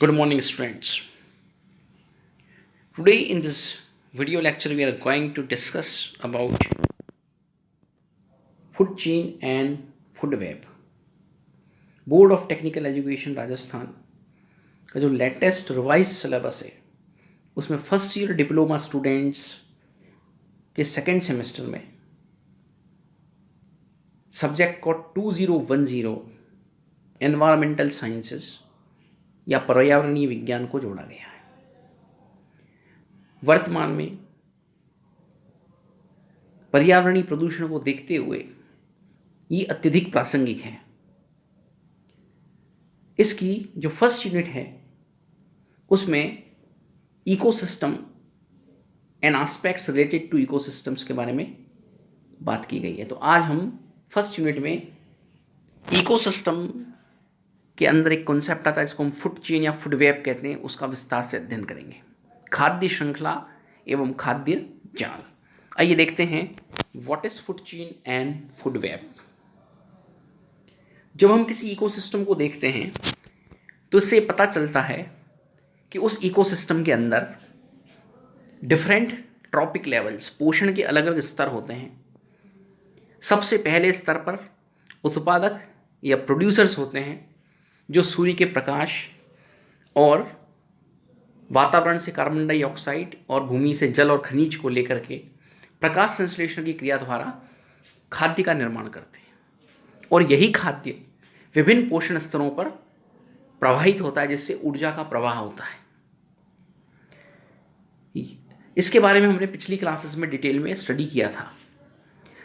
Good morning, students. Today, in this video lecture, we are going to discuss about food chain and food web. Board of technical education Rajasthan का जो latest revise syllabus है उसमें first year diploma students के second semester में subject code 2010 environmental sciences या पर्यावरणीय विज्ञान को जोड़ा गया है। वर्तमान में पर्यावरणीय प्रदूषण को देखते हुए ये अत्यधिक प्रासंगिक है। इसकी जो फर्स्ट यूनिट है उसमें ecosystem and aspects related to ecosystems के बारे में बात की गई है। तो आज हम फर्स्ट यूनिट में इकोसिस्टम के अंदर एक कॉन्सेप्ट आता है, इसको हम फूड चेन या फूड वेब कहते हैं, उसका विस्तार से अध्ययन करेंगे। खाद्य श्रृंखला एवं खाद्य जाल। आइए देखते हैं what is food chain and food web. जब हम किसी इकोसिस्टम को देखते हैं तो इससे पता चलता है कि उस इकोसिस्टम के अंदर डिफरेंट ट्रॉपिक लेवल्स, पोषण के अलग अलग स्तर होते हैं। सबसे पहले स्तर पर उत्पादक या प्रोड्यूसर्स होते हैं जो सूर्य के प्रकाश और वातावरण से कार्बन डाइऑक्साइड और भूमि से जल और खनिज को लेकर के प्रकाश संश्लेषण की क्रिया द्वारा खाद्य का निर्माण करते हैं और यही खाद्य विभिन्न पोषण स्तरों पर प्रवाहित होता है, जिससे ऊर्जा का प्रवाह होता है। इसके बारे में हमने पिछली क्लासेस में डिटेल में स्टडी किया था।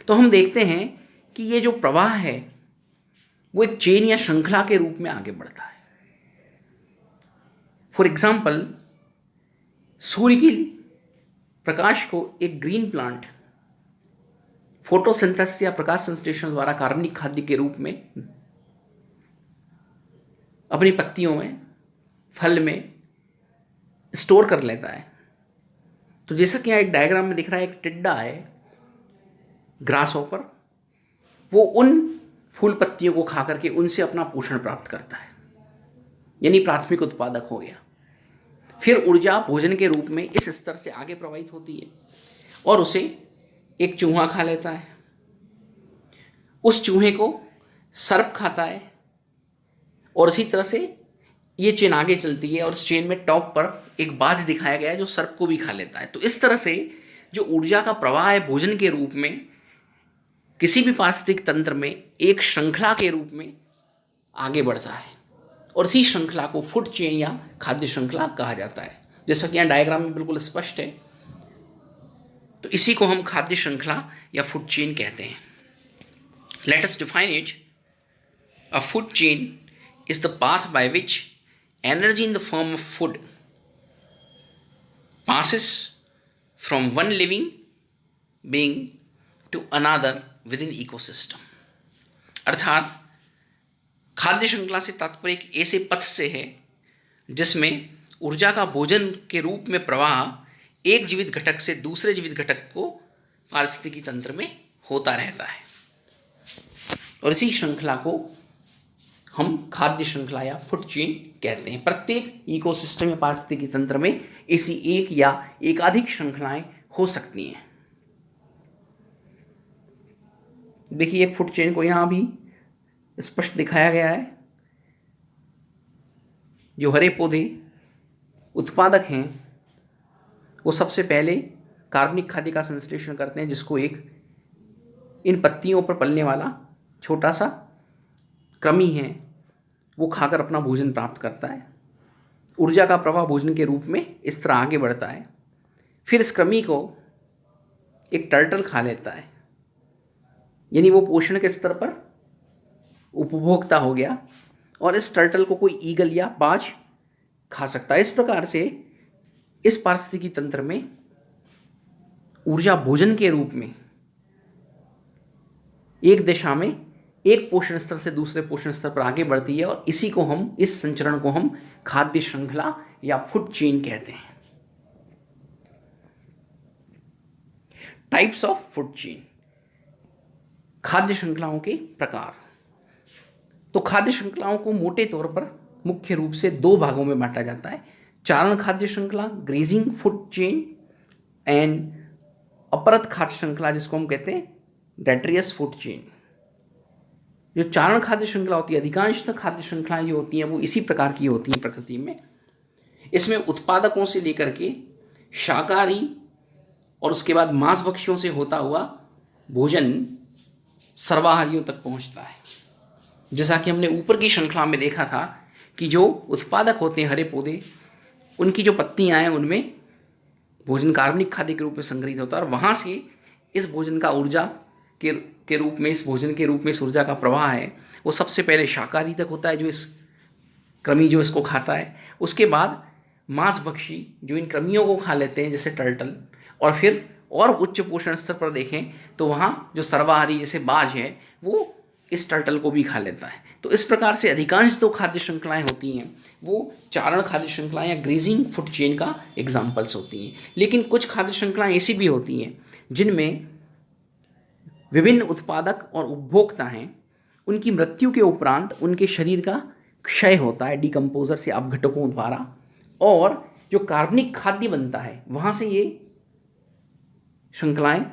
तो हम देखते हैं कि ये जो प्रवाह है वो एक चेन या श्रृंखला के रूप में आगे बढ़ता है। फॉर एग्जाम्पल, सूर्य की प्रकाश को एक ग्रीन प्लांट फोटोसिंथेसिस या प्रकाश संश्लेषण द्वारा कार्बनिक खाद्य के रूप में अपनी पत्तियों में, फल में स्टोर कर लेता है। तो जैसा कि यहाँ एक डायग्राम में दिख रहा है, एक टिड्डा है, ग्रास हॉपर, वो उन फूल पत्तियों को खा करके उनसे अपना पोषण प्राप्त करता है, यानी प्राथमिक उत्पादक हो गया। फिर ऊर्जा भोजन के रूप में इस स्तर से आगे प्रवाहित होती है और उसे एक चूहा खा लेता है। उस चूहे को सर्प खाता है और इसी तरह से ये चेन आगे चलती है और इस चेन में टॉप पर एक बाज दिखाया गया है जो सर्प को भी खा लेता है। तो इस तरह से जो ऊर्जा का प्रवाह है भोजन के रूप में किसी भी पारिस्थितिक तंत्र में एक श्रृंखला के रूप में आगे बढ़ता है और इसी श्रृंखला को फूड चेन या खाद्य श्रृंखला कहा जाता है। जैसा कि यहाँ डायग्राम में बिल्कुल स्पष्ट है, तो इसी को हम खाद्य श्रृंखला या फूड चेन कहते हैं। Let us define it. A food chain is the path by which energy in the form of food passes from one living being to another within ecosystem। अर्थात खाद्य श्रृंखला से तात्पर्य एक ऐसे पथ से है जिसमें ऊर्जा का भोजन के रूप में प्रवाह एक जीवित घटक से दूसरे जीवित घटक को पारिस्थितिकी तंत्र में होता रहता है और इसी श्रृंखला को हम खाद्य श्रृंखला या फूड चेन कहते हैं। प्रत्येक इकोसिस्टम या पारिस्थितिकी तंत्र में ऐसी एक या एकाधिक श्रृंखलाएं हो सकती हैं। देखिए, एक फूड चेन को यहां भी स्पष्ट दिखाया गया है। जो हरे पौधे उत्पादक हैं वो सबसे पहले कार्बनिक खाद्य का संश्लेषण करते हैं, जिसको एक इन पत्तियों पर पलने वाला छोटा सा कृमि है वो खाकर अपना भोजन प्राप्त करता है। ऊर्जा का प्रवाह भोजन के रूप में इस तरह आगे बढ़ता है। फिर इस कृमि को एक टर्टल खा लेता है, यानी वो पोषण के स्तर पर उपभोक्ता हो गया और इस टर्टल को कोई ईगल या बाज खा सकता है। इस प्रकार से इस पारिस्थितिकी तंत्र में ऊर्जा भोजन के रूप में एक दिशा में एक पोषण स्तर से दूसरे पोषण स्तर पर आगे बढ़ती है और इसी को हम, इस संचरण को हम खाद्य श्रृंखला या फूड चेन कहते हैं। टाइप्स ऑफ फूड चेन, खाद्य श्रृंखलाओं के प्रकार। तो खाद्य श्रृंखलाओं को मोटे तौर पर मुख्य रूप से दो भागों में बांटा जाता है, चारण खाद्य श्रृंखला ग्रेजिंग फूड चेन एंड अपरत खाद्य श्रृंखला जिसको हम कहते हैं डेट्रियस फूड चेन। जो चारण खाद्य श्रृंखला होती है, अधिकांशतः खाद्य श्रृंखलाएं जो होती हैं वो इसी प्रकार की होती हैं प्रकृति में। इसमें उत्पादकों से लेकर के शाकाहारी और उसके बाद मांसभक्षियों से होता हुआ भोजन सर्वाहारियों तक पहुंचता है। जैसा कि हमने ऊपर की श्रृंखला में देखा था कि जो उत्पादक होते हैं हरे पौधे, उनकी जो पत्तियां हैं उनमें भोजन कार्बनिक खाद्य के रूप में संग्रहित होता है और वहाँ से इस भोजन का ऊर्जा के रूप में, इस भोजन के रूप में इस ऊर्जा का प्रवाह है वो सबसे पहले शाकाहारी तक होता है, जो इस कृमि जो इसको खाता है। उसके बाद मांसभक्षी जो इन कृमियों को खा लेते हैं जैसे टर्टल, और फिर और उच्च पोषण स्तर पर देखें तो वहाँ जो सर्वाहारी जैसे बाज है वो इस टर्टल को भी खा लेता है। तो इस प्रकार से अधिकांश जो खाद्य श्रृंखलाएं होती हैं वो चारण खाद्य श्रृंखलाएं या ग्रेजिंग फूड चेन का एग्जाम्पल्स होती हैं। लेकिन कुछ खाद्य श्रृंखलाएं ऐसी भी होती हैं जिनमें विभिन्न उत्पादक और उपभोक्ता हैं, उनकी मृत्यु के उपरांत उनके शरीर का क्षय होता है डिकम्पोजर से अपघटकों द्वारा, और जो कार्बनिक खाद्य बनता है वहाँ से ये श्रृंखलाएं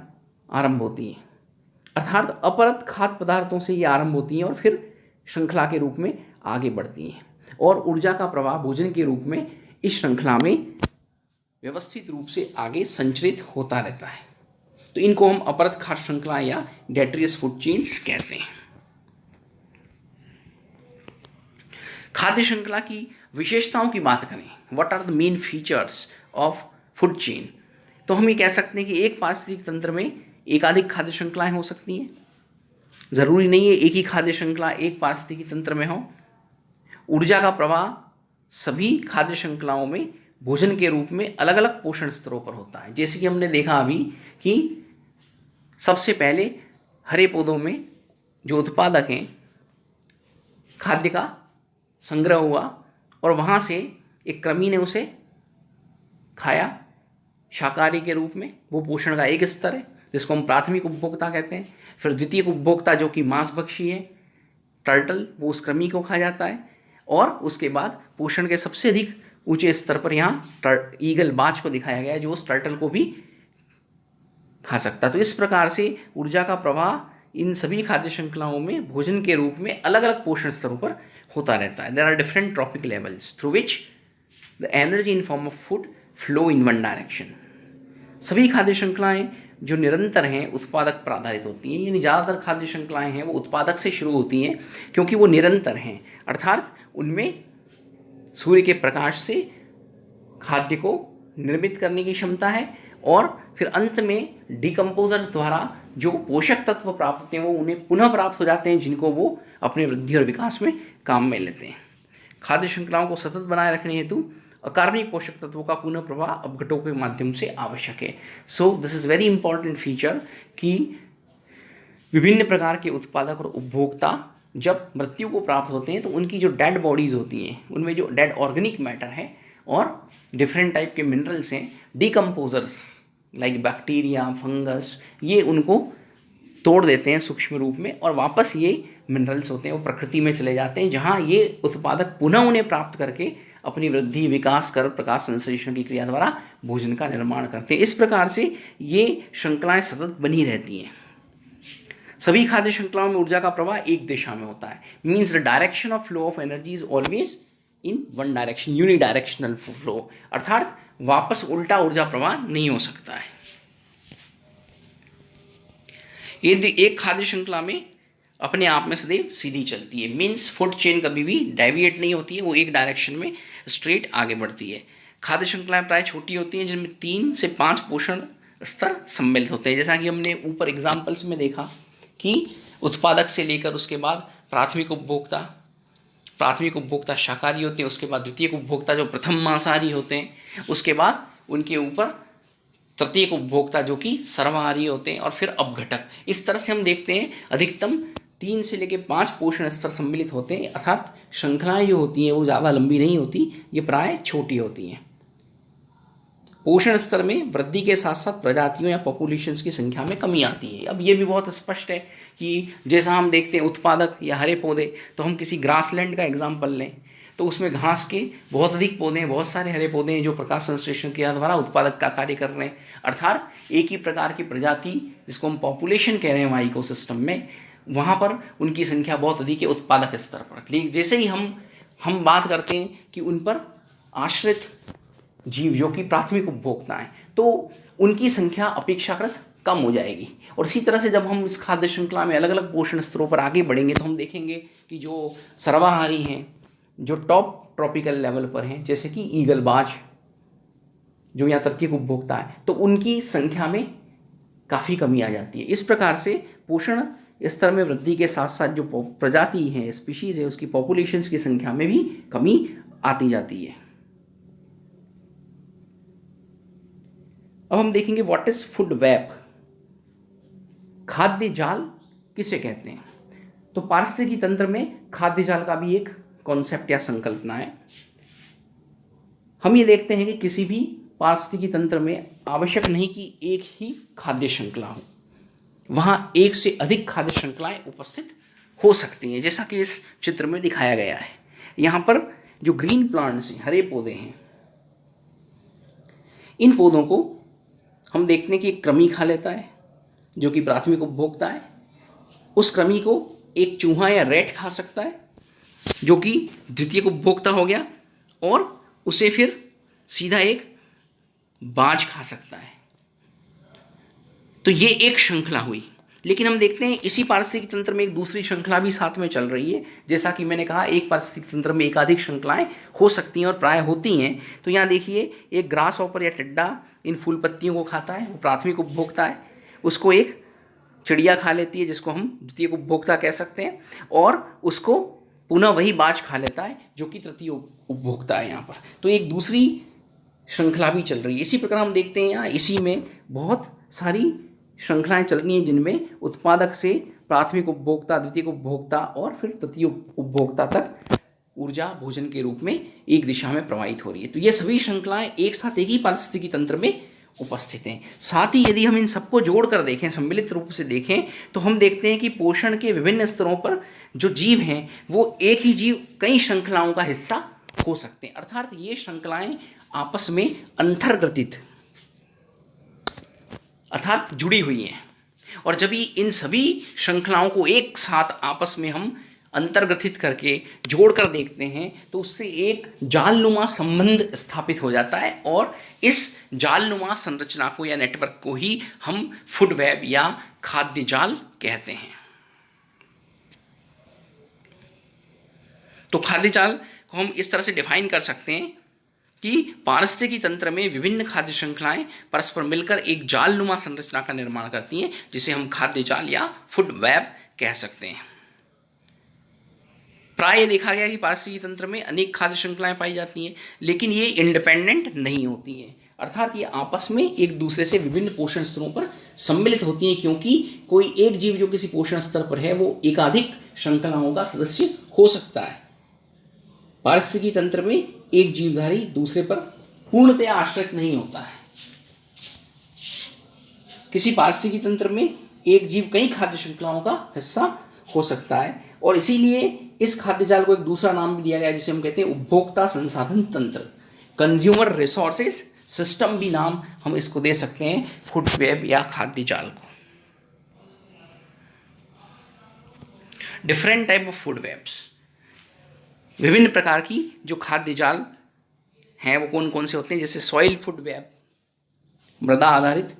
आरंभ होती हैं। अर्थात अपरत खाद्य पदार्थों से ये आरंभ होती हैं और फिर श्रृंखला के रूप में आगे बढ़ती हैं और ऊर्जा का प्रवाह भोजन के रूप में इस श्रृंखला में व्यवस्थित रूप से आगे संचरित होता रहता है। तो इनको हम अपरत खाद्य श्रृंखला या डेट्रियस फूड चेन्स कहते हैं। खाद्य श्रृंखला की विशेषताओं की बात करें, what are the main features of food chain, तो हम ये कह सकते हैं कि एक पारिस्थितिक तंत्र में एकाधिक खाद्य श्रृंखलाएं हो सकती हैं। जरूरी नहीं है एक ही खाद्य श्रृंखला एक पारिस्थितिकी तंत्र में हो। ऊर्जा का प्रवाह सभी खाद्य श्रृंखलाओं में भोजन के रूप में अलग अलग पोषण स्तरों पर होता है। जैसे कि हमने देखा अभी कि सबसे पहले हरे पौधों में जो उत्पादक हैं खाद्य का संग्रह हुआ और वहाँ से एक कृमि ने उसे खाया शाकाहारी के रूप में, वो पोषण का एक स्तर है जिसको हम प्राथमिक उपभोक्ता कहते हैं। फिर द्वितीय उपभोक्ता जो कि मांसभक्षी है टर्टल, वो उस कृमि को खा जाता है और उसके बाद पोषण के सबसे अधिक ऊंचे स्तर पर यहाँ ईगल बाज को दिखाया गया है जो उस टर्टल को भी खा सकता है। तो इस प्रकार से ऊर्जा का प्रवाह इन सभी खाद्य श्रृंखलाओं में भोजन के रूप में अलग अलग पोषण स्तरों पर होता रहता है। There are different trophic levels through which the energy in form of food flow in one direction. सभी खाद्य श्रृंखलाएं जो निरंतर हैं उत्पादक पर आधारित होती हैं, यानी ज़्यादातर खाद्य श्रृंखलाएं हैं वो उत्पादक से शुरू होती हैं क्योंकि वो निरंतर हैं, अर्थात उनमें सूर्य के प्रकाश से खाद्य को निर्मित करने की क्षमता है और फिर अंत में डिकम्पोजर्स द्वारा जो पोषक तत्व प्राप्त होते हैं वो उन्हें पुनः प्राप्त हो जाते हैं जिनको वो अपने वृद्धि और विकास में काम में लेते हैं। खाद्य श्रृंखलाओं को सतत बनाए रखने हेतु अकार्बनिक पोषक तत्वों का पुनः प्रवाह अपघटों के माध्यम से आवश्यक है। So this is very important feature कि विभिन्न प्रकार के उत्पादक और उपभोक्ता जब मृत्यु को प्राप्त होते हैं तो उनकी जो डेड बॉडीज होती हैं उनमें जो डेड ऑर्गेनिक मैटर है और डिफरेंट टाइप के मिनरल्स हैं, डिकम्पोजर्स लाइक बैक्टीरिया फंगस, ये उनको तोड़ देते हैं सूक्ष्म रूप में और वापस ये मिनरल्स होते हैं वो प्रकृति में चले जाते हैं जहाँ ये उत्पादक पुनः उन्हें प्राप्त करके अपनी वृद्धि विकास कर प्रकाश संश्लेषण की क्रिया द्वारा भोजन का निर्माण करते हैं। इस प्रकार से ये श्रृंखलाएं सतत बनी रहती हैं। सभी खाद्य श्रृंखलाओं में ऊर्जा का प्रवाह एक दिशा में होता है, means the direction of flow of energy is always in one direction, unidirectional flow, अर्थात वापस उल्टा ऊर्जा प्रवाह नहीं हो सकता है। यदि एक खाद्य श्रृंखला में अपने आप में सदैव सीधी चलती है, मीन्स फूड चेन कभी भी डेविएट नहीं होती है, वो एक डायरेक्शन में स्ट्रेट आगे बढ़ती है। खाद्य श्रृंखलाएं प्राय छोटी होती हैं जिनमें 3 से 5 पोषण स्तर सम्मिलित होते हैं, जैसा कि हमने ऊपर एग्जाम्पल्स में देखा कि उत्पादक से लेकर उसके बाद प्राथमिक उपभोक्ता शाकाहारी होते हैं, उसके बाद द्वितीय उपभोक्ता जो प्रथम मांसाहारी होते हैं, उसके बाद उनके ऊपर तृतीय उपभोक्ता जो कि सर्वाहारी होते हैं और फिर अपघटक। इस तरह से हम देखते हैं अधिकतम 3 से लेकर 5 पोषण स्तर सम्मिलित होते हैं, अर्थात श्रृंखलाएं जो होती हैं वो ज़्यादा लंबी नहीं होती, ये प्राय छोटी होती हैं। पोषण स्तर में वृद्धि के साथ साथ प्रजातियों या पॉपुलेशंस की संख्या में कमी आती है। अब ये भी बहुत स्पष्ट है कि जैसा हम देखते हैं उत्पादक या हरे पौधे, तो हम किसी ग्रासलैंड का एग्जाम्पल लें तो उसमें घास के बहुत अधिक पौधे हैं, बहुत सारे हरे पौधे हैं जो प्रकाश संश्लेषण के द्वारा उत्पादक का कार्य कर रहे हैं। अर्थात एक ही प्रकार की प्रजाति, जिसको हम पॉपुलेशन कह रहे हैं हमारे इकोसिस्टम में, वहाँ पर उनकी संख्या बहुत अधिक है उत्पादक स्तर पर। लेकिन जैसे ही हम बात करते हैं कि उन पर आश्रित जीव जो कि प्राथमिक उपभोक्ता हैं, तो उनकी संख्या अपेक्षाकृत कम हो जाएगी। और इसी तरह से जब हम इस खाद्य श्रृंखला में अलग अलग पोषण स्तरों पर आगे बढ़ेंगे तो हम देखेंगे कि जो सर्वाहारी हैं, जो टॉप ट्रॉपिकल लेवल पर हैं, जैसे कि ईगलबाज जो यहाँ तृतीयक उपभोक्ता है, तो उनकी संख्या में काफ़ी कमी आ जाती है। इस प्रकार से पोषण स्तर में वृद्धि के साथ साथ जो प्रजाति है, स्पीशीज़ है, उसकी पॉपुलेशंस की संख्या में भी कमी आती जाती है। अब हम देखेंगे व्हाट इज फूड वेब, खाद्य जाल किसे कहते हैं। तो पारिस्थितिकी तंत्र में खाद्य जाल का भी एक कॉन्सेप्ट या संकल्पना है। हम ये देखते हैं कि किसी भी पारिस्थितिकी तंत्र में आवश्यक नहीं कि एक ही खाद्य श्रृंखला हो, वहां एक से अधिक खाद्य श्रृंखलाएं उपस्थित हो सकती हैं, जैसा कि इस चित्र में दिखाया गया है। यहाँ पर जो ग्रीन प्लांट्स हैं, हरे पौधे हैं, इन पौधों को हम देखते हैं कि एक कृमि खा लेता है जो कि प्राथमिक उपभोक्ता है। उस कृमि को एक चूहा या रैट खा सकता है जो कि द्वितीयक उपभोक्ता हो गया, और उसे फिर सीधा एक बाज खा सकता है। तो ये एक श्रृंखला हुई। लेकिन हम देखते हैं इसी पारिस्थितिक तंत्र में एक दूसरी श्रृंखला भी साथ में चल रही है। जैसा कि मैंने कहा, एक पारिस्थितिक तंत्र में एकाधिक श्रृंखलाएं हो सकती हैं और प्राय होती हैं। तो यहाँ देखिए, एक ग्रास ऑपर या टिड्डा इन फूल पत्तियों को खाता है, वो प्राथमिक उपभोक्ता है। उसको एक चिड़िया खा लेती है जिसको हम द्वितीयक उपभोक्ता कह सकते हैं, और उसको पुनः वही बाज खा लेता है जो कि तृतीय उपभोक्ता है यहाँ पर। तो एक दूसरी श्रृंखला भी चल रही है। इसी प्रकार हम देखते हैं यहाँ इसी में बहुत सारी श्रृंखलाएं चल रही हैं जिनमें उत्पादक से प्राथमिक उपभोक्ता, द्वितीयक उपभोक्ता और फिर तृतीय उपभोक्ता तक ऊर्जा भोजन के रूप में एक दिशा में प्रवाहित हो रही है। तो ये सभी श्रृंखलाएं एक साथ एक ही पारिस्थितिकी तंत्र में उपस्थित हैं। साथ ही यदि हम इन सबको जोड़कर देखें, सम्मिलित रूप से देखें, तो हम देखते हैं कि पोषण के विभिन्न स्तरों पर जो जीव हैं वो एक ही जीव कई श्रृंखलाओं का हिस्सा हो सकते हैं। अर्थात ये श्रृंखलाएं आपस में अंतर्ग्रथित अर्थात जुड़ी हुई हैं। और जब इन सभी श्रृंखलाओं को एक साथ आपस में हम अंतर्ग्रथित करके जोड़कर देखते हैं तो उससे एक जालनुमा संबंध स्थापित हो जाता है, और इस जालनुमा संरचना को या नेटवर्क को ही हम फूड वेब या खाद्य जाल कहते हैं। तो खाद्य जाल को हम इस तरह से डिफाइन कर सकते हैं कि पारिस्थितिकी तंत्र में विभिन्न खाद्य श्रृंखलाएं परस्पर मिलकर एक जालनुमा संरचना का निर्माण करती हैं, जिसे हम खाद्य जाल या फूड वेब कह सकते हैं। प्राय देखा गया कि पारिस्थितिकी तंत्र में अनेक खाद्य श्रृंखलाएं पाई जाती हैं, लेकिन ये इंडिपेंडेंट नहीं होती हैं। अर्थात ये आपस में एक दूसरे से विभिन्न पोषण स्तरों पर सम्मिलित होती हैं, क्योंकि कोई एक जीव जो किसी पोषण स्तर पर है वो एकाधिक श्रृंखलाओं का सदस्य हो सकता है। पारिस्थितिकी तंत्र में एक जीवधारी दूसरे पर पूर्णतया आश्रित नहीं होता है। किसी पारिस्थितिकी तंत्र में एक जीव कई खाद्य श्रृंखलाओं का हिस्सा हो सकता है, और इसीलिए इस खाद्य जाल को एक दूसरा नाम भी दिया गया जिसे हम कहते हैं उपभोक्ता संसाधन तंत्र, कंज्यूमर रिसोर्सेज सिस्टम भी नाम हम इसको दे सकते हैं, फूड वेब या खाद्य जाल को। Different type of food webs, विभिन्न प्रकार की जो खाद्य जाल हैं वो कौन कौन से होते हैं, जैसे सॉइल फूड वेब, मृदा आधारित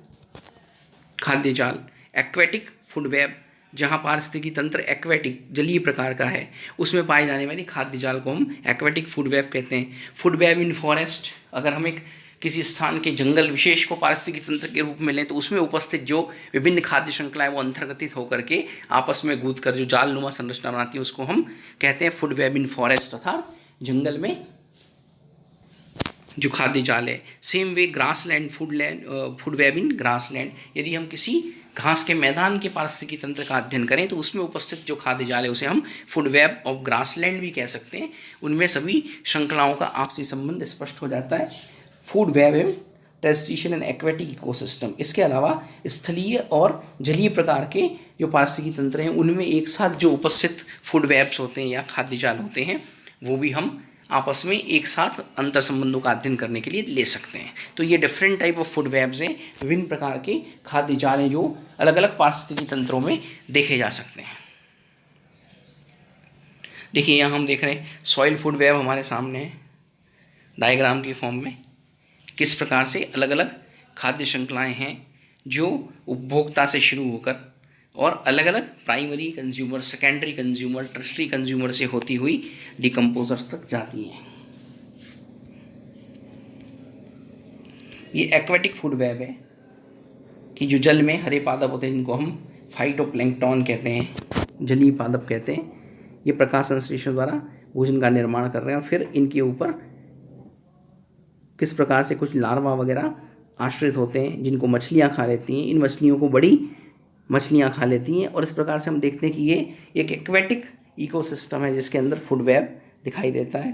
खाद्य जाल, एक्वेटिक फूड वेब, जहाँ पारिस्थितिकी तंत्र एक्वेटिक जलीय प्रकार का है, उसमें पाए जाने वाली खाद्य जाल को हम एक्वेटिक फूड वेब कहते हैं। फूड वेब इन फॉरेस्ट, अगर हम एक किसी स्थान के जंगल विशेष को पारिस्थितिकी तंत्र के रूप में लें तो उसमें उपस्थित जो विभिन्न खाद्य श्रृंखलाएं वो अंतर्गतित होकर के आपस में कूद कर जो जालनुमा संरचना बनाती है उसको हम कहते हैं फूड वेब इन फॉरेस्ट, अर्थात जंगल में जो खाद्य जाल है। Same way grassland food web in grassland, यदि हम किसी घास के मैदान के पारिस्थितिकी तंत्र का अध्ययन करें तो उसमें उपस्थित जो खाद्य जाल है उसे हम फूड वेब ऑफ ग्रासलैंड भी कह सकते हैं। उनमें सभी श्रृंखलाओं का आपसी संबंध स्पष्ट हो जाता है। फूड वेब एवं टेरेस्ट्रियल एंड एक्वेटिक इकोसिस्टम, इसके अलावा स्थलीय और जलीय प्रकार के जो पारिस्थितिकी तंत्र हैं उनमें एक साथ जो उपस्थित फूड वेब्स होते हैं या खाद्य जाल होते हैं वो भी हम आपस में एक साथ अंतर संबंधों का अध्ययन करने के लिए ले सकते हैं। तो ये different type of food webs हैं, विभिन्न प्रकार के खाद्य जाल हैं जो अलग अलग पारिस्थितिकी तंत्रों में देखे जा सकते हैं। देखिए यहाँ हम देख रहे हैं सॉइल फूड वेब हमारे सामने है डायग्राम की फॉर्म में, किस प्रकार से अलग अलग खाद्य श्रृंखलाएँ हैं जो उपभोक्ता से शुरू होकर और अलग अलग primary consumer, secondary consumer, tertiary consumer से होती हुई डिकम्पोजर्स तक जाती हैं। ये एक्वेटिक फूड वेब है कि जो जल में हरे पादप होते हैं जिनको हम फाइटोप्लैंक्टन कहते हैं, जलीय पादप कहते हैं, ये प्रकाश संश्लेषण द्वारा भोजन का निर्माण कर रहे हैं और फिर इनके ऊपर किस प्रकार से कुछ लार्वा वगैरह आश्रित होते हैं जिनको मछलियाँ खा लेती हैं। इन मछलियों को बड़ी मछलियाँ खा लेती हैं और इस प्रकार से हम देखते हैं कि ये एक एक्वेटिक इकोसिस्टम है जिसके अंदर फूड वेब दिखाई देता है।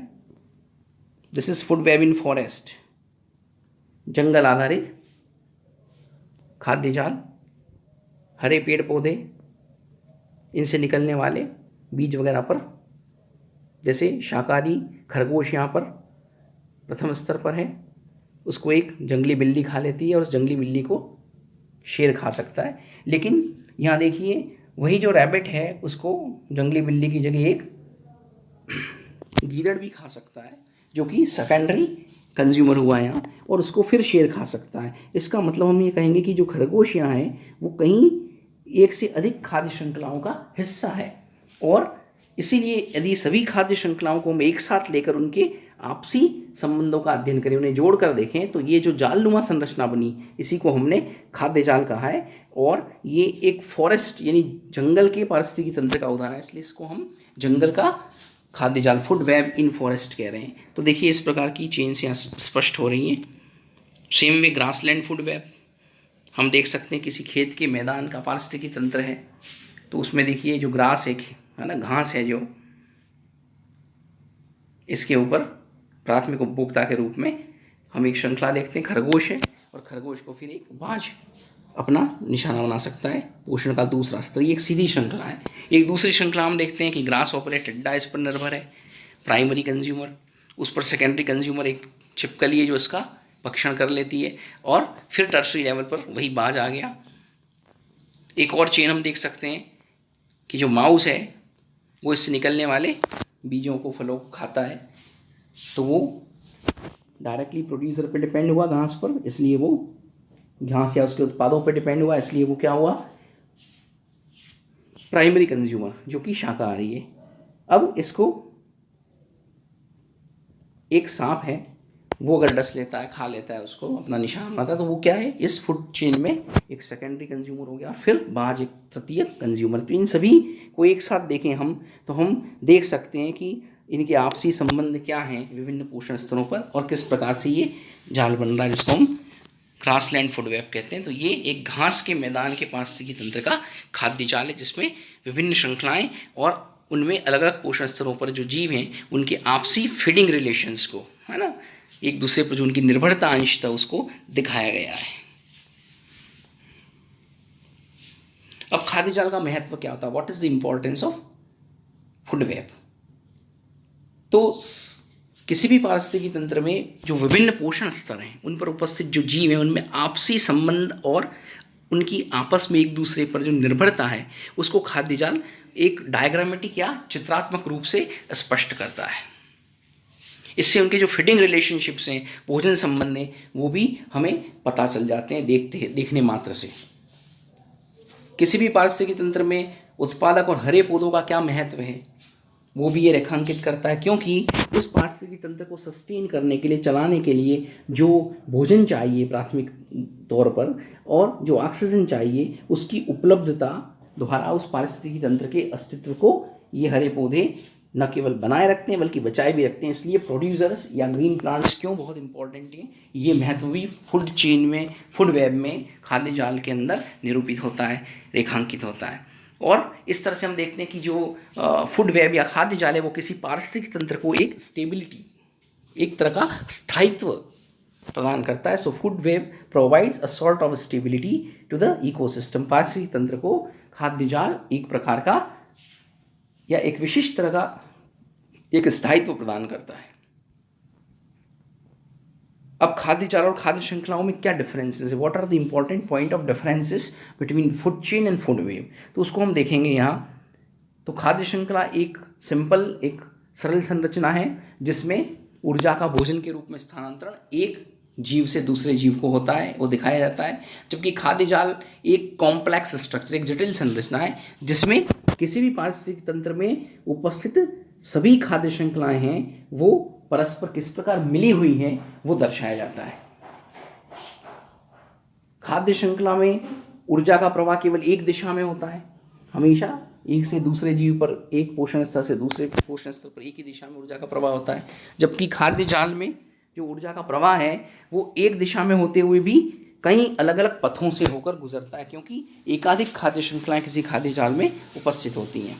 This is food web in forest, जंगल आधारित खाद्य जाल, हरे पेड़ पौधे, इनसे निकलने वाले बीज वगैरह पर, जैसे शाकाहारी खरगोश यहाँ पर प्रथम स्तर पर है, उसको एक जंगली बिल्ली खा लेती है और उस जंगली बिल्ली को शेर खा सकता है। लेकिन यहाँ देखिए वही जो रैबिट है उसको जंगली बिल्ली की जगह एक गीदड़ भी खा सकता है जो कि सेकेंडरी कंज्यूमर हुआ यहाँ, और उसको फिर शेर खा सकता है। इसका मतलब हम ये कहेंगे कि जो खरगोश यहाँ है वो कहीं एक से अधिक खाद्य श्रृंखलाओं का हिस्सा है, और इसीलिए यदि सभी खाद्य श्रृंखलाओं को हम एक साथ लेकर उनके आपसी संबंधों का अध्ययन करें, उन्हें जोड़कर देखें, तो ये जो जालनुमा संरचना बनी इसी को हमने खाद्य जाल कहा है। और ये एक फॉरेस्ट यानी जंगल के पारिस्थितिकी तंत्र का उदाहरण है, इसलिए इसको हम जंगल का खाद्य जाल, फूड वेब इन फॉरेस्ट कह रहे हैं। तो देखिए इस प्रकार की चेन्स यहाँ स्पष्ट हो रही हैं। Same way grassland food web हम देख सकते हैं, किसी खेत के मैदान का पारिस्थितिकी तंत्र है तो उसमें देखिए जो ग्रास है ना, घास है, जो इसके ऊपर प्राथमिक उपभोक्ता के रूप में हम एक श्रृंखला देखते हैं, खरगोश है, और खरगोश को फिर एक बाज अपना निशाना बना सकता है, पोषण का दूसरा स्तर। ये एक सीधी श्रृंखला है। एक दूसरी श्रृंखला हम देखते हैं कि ग्रास हॉपर है, टिड्डा इस पर निर्भर है, प्राइमरी कंज्यूमर, उस पर सेकेंडरी कंज्यूमर एक छिपकली है जो इसका भक्षण कर लेती है, और फिर टर्शरी लेवल पर वही बाज आ गया। एक और चेन हम देख सकते हैं कि जो माउस है वो इससे निकलने वाले बीजों को, फलों को खाता है, तो वो डायरेक्टली प्रोड्यूसर पे डिपेंड हुआ घास पर, इसलिए वो घास या उसके उत्पादों पे डिपेंड हुआ, इसलिए वो क्या हुआ, प्राइमरी कंज्यूमर जो कि शाकाहारी है। अब इसको एक सांप है वो अगर डस लेता है, खा लेता है, उसको अपना निशान बनाता है, तो वो क्या है, इस फूड चेन में एक सेकेंडरी कंज्यूमर हो गया, फिर बाज एक तृतीय कंज्यूमर। तो इन सभी को एक साथ देखें हम तो हम देख सकते हैं कि इनके आपसी संबंध क्या हैं विभिन्न पोषण स्तरों पर, और किस प्रकार से ये जाल बन रहा है जिसको हम ग्रासलैंड फूड वेब कहते हैं। तो ये एक घास के मैदान के पारिस्थितिकी तंत्र का खाद्य जाल है जिसमें विभिन्न श्रृंखलाएं और उनमें अलग अलग पोषण स्तरों पर जो जीव हैं उनके आपसी फीडिंग रिलेशंस को, है ना, एक दूसरे पर जो उनकी निर्भरता अंश था उसको दिखाया गया है। अब खाद्य जाल का महत्व क्या होता है, what is the importance of food web. तो किसी भी पारिस्थितिकी तंत्र में जो विभिन्न पोषण स्तर हैं उन पर उपस्थित जो जीव हैं उनमें आपसी संबंध और उनकी आपस में एक दूसरे पर जो निर्भरता है उसको खाद्य जाल एक डायग्रामेटिक या चित्रात्मक रूप से स्पष्ट करता है। इससे उनके जो फिटिंग रिलेशनशिप्स हैं, भोजन संबंध हैं, वो भी हमें पता चल जाते हैं देखने मात्र से। किसी भी पारिस्थितिकी तंत्र में उत्पादक और हरे पौधों का क्या महत्व है वो भी ये रेखांकित करता है, क्योंकि उस पारिस्थितिकी तंत्र को सस्टेन करने के लिए, चलाने के लिए जो भोजन चाहिए प्राथमिक तौर पर और जो ऑक्सीजन चाहिए उसकी उपलब्धता द्वारा उस पारिस्थितिकी तंत्र के अस्तित्व को ये हरे पौधे न केवल बनाए रखते हैं बल्कि बचाए भी रखते हैं। इसलिए प्रोड्यूसर्स या ग्रीन प्लांट्स क्यों बहुत इंपॉर्टेंट हैं, ये महत्व भी फूड चेन में, फूड वेब में, खाद्य जाल के अंदर निरूपित होता है, रेखांकित होता है। और इस तरह से हम देखते हैं कि जो फूड वेब या खाद्य जाल है वो किसी पारिस्थितिक तंत्र को एक स्टेबिलिटी, एक तरह का स्थायित्व प्रदान करता है। So food web provides a sort of stability to the ecosystem. पारिस्थितिक तंत्र को खाद्य जाल एक प्रकार का या एक विशिष्ट तरह का एक स्थायित्व प्रदान करता है। अब खाद्य जाल और खाद्य श्रृंखलाओं में क्या डिफरेंसेस है, what are the important point of differences between food chain and food web, तो उसको हम देखेंगे यहाँ। तो खाद्य श्रृंखला एक सिंपल, एक सरल संरचना है जिसमें ऊर्जा का भोजन के रूप में स्थानांतरण एक जीव से दूसरे जीव को होता है, वो दिखाया जाता है। जबकि खाद्य जाल एक कॉम्प्लेक्स स्ट्रक्चर, एक जटिल संरचना है जिसमें किसी भी पारिस्थितिक तंत्र में उपस्थित सभी खाद्य श्रृंखलाएं हैं वो परस्पर किस प्रकार मिली हुई हैं वो दर्शाया जाता है। खाद्य श्रृंखला में ऊर्जा का प्रवाह केवल एक दिशा में होता है, हमेशा एक से दूसरे जीव पर, एक पोषण स्तर से दूसरे पोषण स्तर पर एक ही दिशा में ऊर्जा का प्रवाह होता है। जबकि खाद्य जाल में जो ऊर्जा का प्रवाह है वो एक दिशा में होते हुए भी कई अलग अलग पथों से होकर गुजरता है, क्योंकि एकाधिक खाद्य श्रृंखलाएं किसी खाद्य जाल में उपस्थित होती हैं।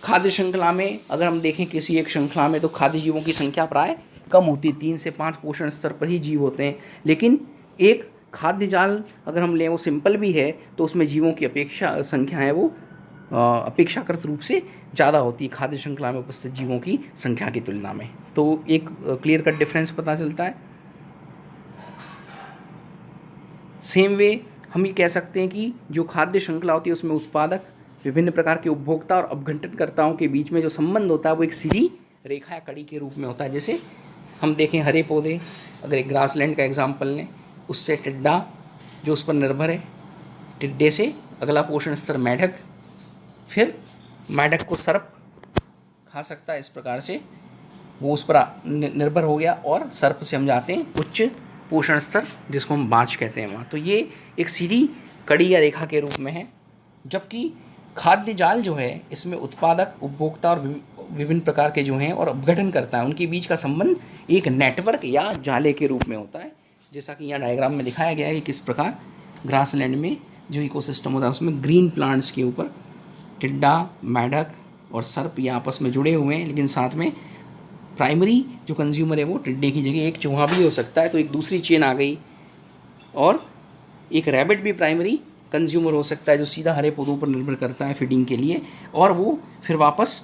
खाद्य श्रृंखला में अगर हम देखें किसी एक श्रृंखला में, तो खाद्य जीवों की संख्या प्राय कम होती है, 3 से 5 पोषण स्तर पर ही जीव होते हैं। लेकिन एक खाद्य जाल अगर हम लें वो सिंपल भी है तो उसमें जीवों की अपेक्षा संख्या है वो अपेक्षाकृत रूप से ज़्यादा होती है खाद्य श्रृंखला में उपस्थित जीवों की संख्या की तुलना में। तो एक क्लियर कट डिफरेंस पता चलता है। सेम वे हम ये कह सकते हैं कि जो खाद्य श्रृंखला होती है उसमें उत्पादक, विभिन्न प्रकार के उपभोक्ता और अपघटनकर्ताओं के बीच में जो संबंध होता है वो एक सीधी रेखा या कड़ी के रूप में होता है। जैसे हम देखें हरे पौधे, अगर एक ग्रासलैंड का एग्जाम्पल लें, उससे टिड्डा जो उस पर निर्भर है, टिड्डे से अगला पोषण स्तर मेढक, फिर मेढक को सर्प खा सकता है, इस प्रकार से वो उस पर निर्भर हो गया, और सर्प से हम जाते हैं उच्च पोषण स्तर जिसको हम बाँझ कहते हैं वहाँ। तो ये एक सीधी कड़ी या रेखा के रूप में है। जबकि खाद्य जाल जो है इसमें उत्पादक, उपभोक्ता और विभिन्न प्रकार के जो हैं और अपघटन करता है, उनके बीच का संबंध एक नेटवर्क या जाले के रूप में होता है। जैसा कि यहाँ डायग्राम में दिखाया गया है कि किस प्रकार ग्रासलैंड में जो इकोसिस्टम होता है उसमें ग्रीन प्लांट्स के ऊपर टिड्डा, मेढक और सर्प ये आपस में जुड़े हुए हैं, लेकिन साथ में प्राइमरी जो कंज्यूमर है वो टिड्डे की जगह एक चूहा भी हो सकता है, तो एक दूसरी चेन आ गई। और एक रैबिट भी प्राइमरी कंज्यूमर हो सकता है जो सीधा हरे पौधों पर निर्भर करता है फीडिंग के लिए, और वो फिर वापस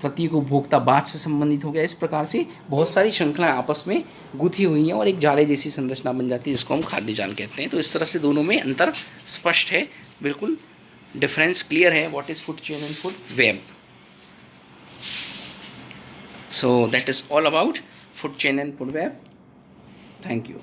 प्रत्येक उपभोक्ता बाँझ से संबंधित हो गया। इस प्रकार से बहुत सारी श्रृंखलाएं आपस में गुथी हुई हैं और एक जाले जैसी संरचना बन जाती है जिसको हम खाद्य जाल कहते हैं। तो इस तरह से दोनों में अंतर स्पष्ट है, बिल्कुल डिफरेंस क्लियर है, what is food chain and food web. So that is all about food chain and food web. Thank you.